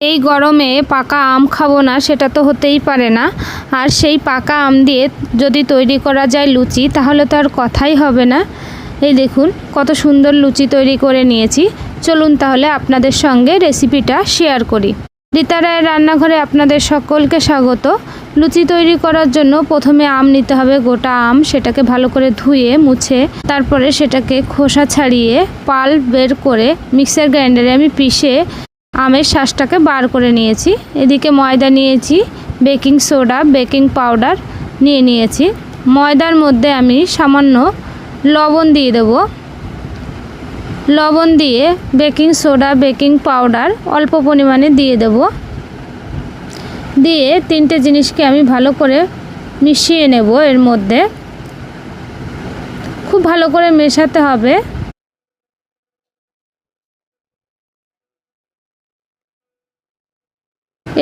এই গরমে পাকা আম খাবো না সেটা তো হতেই পারে না। আর সেই পাকা আম দিয়ে যদি তৈরি করা যায় লুচি তাহলে তো আর কথাই হবে না। এই দেখুন কত সুন্দর লুচি তৈরি করে নিয়েছি। চলুন তাহলে আপনাদের সঙ্গে রেসিপিটা শেয়ার করি। রীতা রায়ের রান্নাঘরে আপনাদের সকলকে স্বাগত। লুচি তৈরি করার জন্য প্রথমে আম নিতে হবে, গোটা আম। সেটাকে ভালো করে ধুয়ে মুছে তারপরে সেটাকে খোসা ছাড়িয়ে পাল্প বের করে মিক্সার গ্রাইন্ডারে আমি পিষে আমের শাঁসটাকে বার করে নিয়েছি। এদিকে ময়দা নিয়েছি, বেকিং সোডা, বেকিং পাউডার নিয়েছি। ময়দার মধ্যে আমি সামান্য লবণ দিয়ে দেব। লবণ দিয়ে বেকিং সোডা, বেকিং পাউডার অল্প পরিমাণে দিয়ে দেব। দিয়ে তিনটে জিনিসকে আমি ভালো করে মিশিয়ে নেব। এর মধ্যে খুব ভালো করে মেশাতে হবে।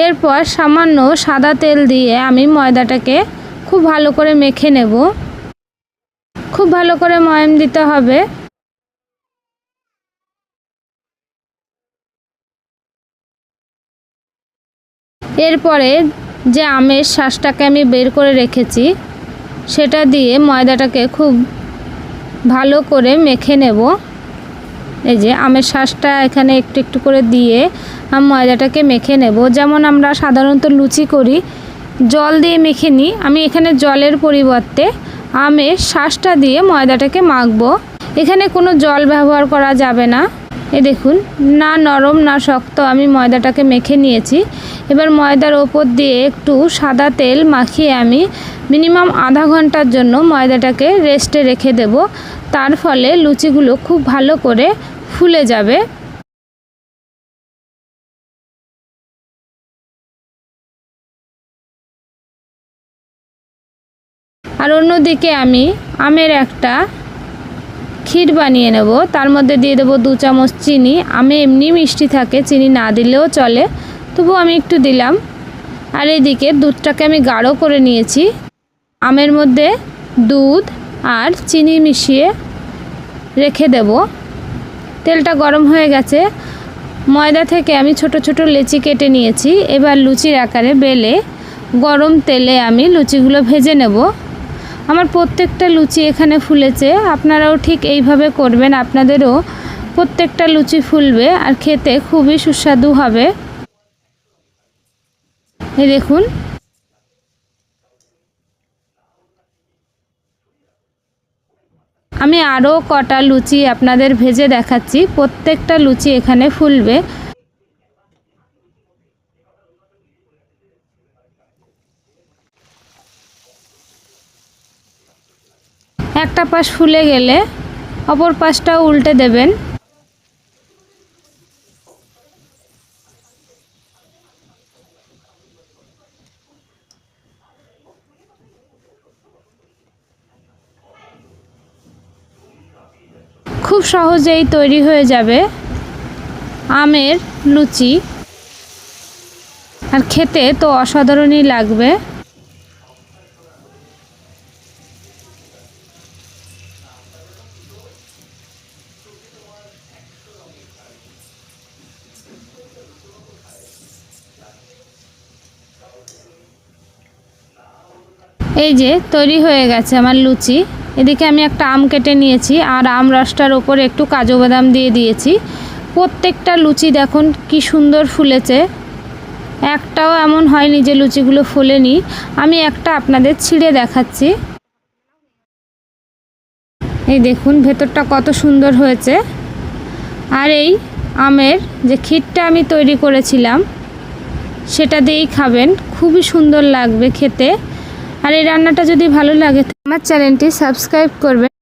এরপর সামান্য সাদা তেল দিয়ে আমি ময়দাটাকে খুব ভালো করে মেখে নেব। খুব ভালো করে ময়াম দিতে হবে। এরপরে যে আমের শাঁসটাকে আমি বের করে রেখেছি সেটা দিয়ে ময়দাটাকে খুব ভালো করে মেখে নেব। এই যে আমের শাঁসটা এখানে একটু একটু করে দিয়ে আমি ময়দাটাকে মেখে নেব। যেমন আমরা সাধারণত লুচি করি জল দিয়ে মেখে নিই, আমি এখানে জলের পরিবর্তে আমের শাঁসটা দিয়ে ময়দাটাকে মাখবো। এখানে কোনো জল ব্যবহার করা যাবে না। এই দেখুন না নরম না শক্ত আমি ময়দাটাকে মেখে নিয়েছি। এবার ময়দার ওপর দিয়ে একটু সাদা তেল মাখিয়ে আমি মিনিমাম আধা ঘন্টার জন্য ময়দাটাকে রেস্টে রেখে দেব। তার ফলে লুচিগুলো খুব ভালো করে ফুলে যাবে। আর অন্যদিকে আমি আমের একটা ক্ষীর বানিয়ে নেব। তার মধ্যে দিয়ে দেবো 2 চামচ চিনি। আমে এমনি মিষ্টি থাকে, চিনি না দিলেও চলে, তবু আমি একটু দিলাম। আর এইদিকে দুধটাকে আমি গাঢ় করে নিয়েছি। আমের মধ্যে দুধ আর চিনি মিশিয়ে রেখে দেব। তেলটা গরম হয়ে গেছে। ময়দা থেকে আমি ছোট ছোট লেচি কেটে নিয়েছি। এবার লুচির আকারে বেলে গরম তেলে আমি লুচিগুলো ভেজে নেব। আমার প্রত্যেকটা লুচি এখানে ফুলেছে, আপনারাও ঠিক এইভাবে করবেন। আপনাদেরও প্রত্যেকটা লুচি ফুলবে আর খেতে খুবই সুস্বাদু হবে। এই দেখুন আমি আরও কটা লুচি আপনাদের ভেজে দেখাচ্ছি। প্রত্যেকটা লুচি এখানে ফুলবে। একটা পাশ ফুলে গেলে অপর পাশটাও উল্টে দেবেন। খুব সহজেই তৈরি হয়ে যাবে আমের লুচি, আর খেতে তো অসাধারণই লাগবে। এই যে তৈরি হয়ে গেছে আমার লুচি। এদিকে আমি একটা আম কেটে নিয়েছি আর আম রসটার ওপরে একটু কাজু বাদাম দিয়ে দিয়েছি। প্রত্যেকটা লুচি দেখুন কি সুন্দর ফুলেছে। একটাও এমন হয়নি যে লুচিগুলো ফোলেনি। আমি একটা আপনাদের ছিঁড়ে দেখাচ্ছি। এই দেখুন ভেতরটা কত সুন্দর হয়েছে। আর এই আমের যে ক্ষীরটা আমি তৈরি করেছিলাম সেটা দিয়েই খাবেন, খুবই সুন্দর লাগবে খেতে। আর এই রান্নাটা যদি ভালো লাগে আমার চ্যানেলটি সাবস্ক্রাইব করবেন।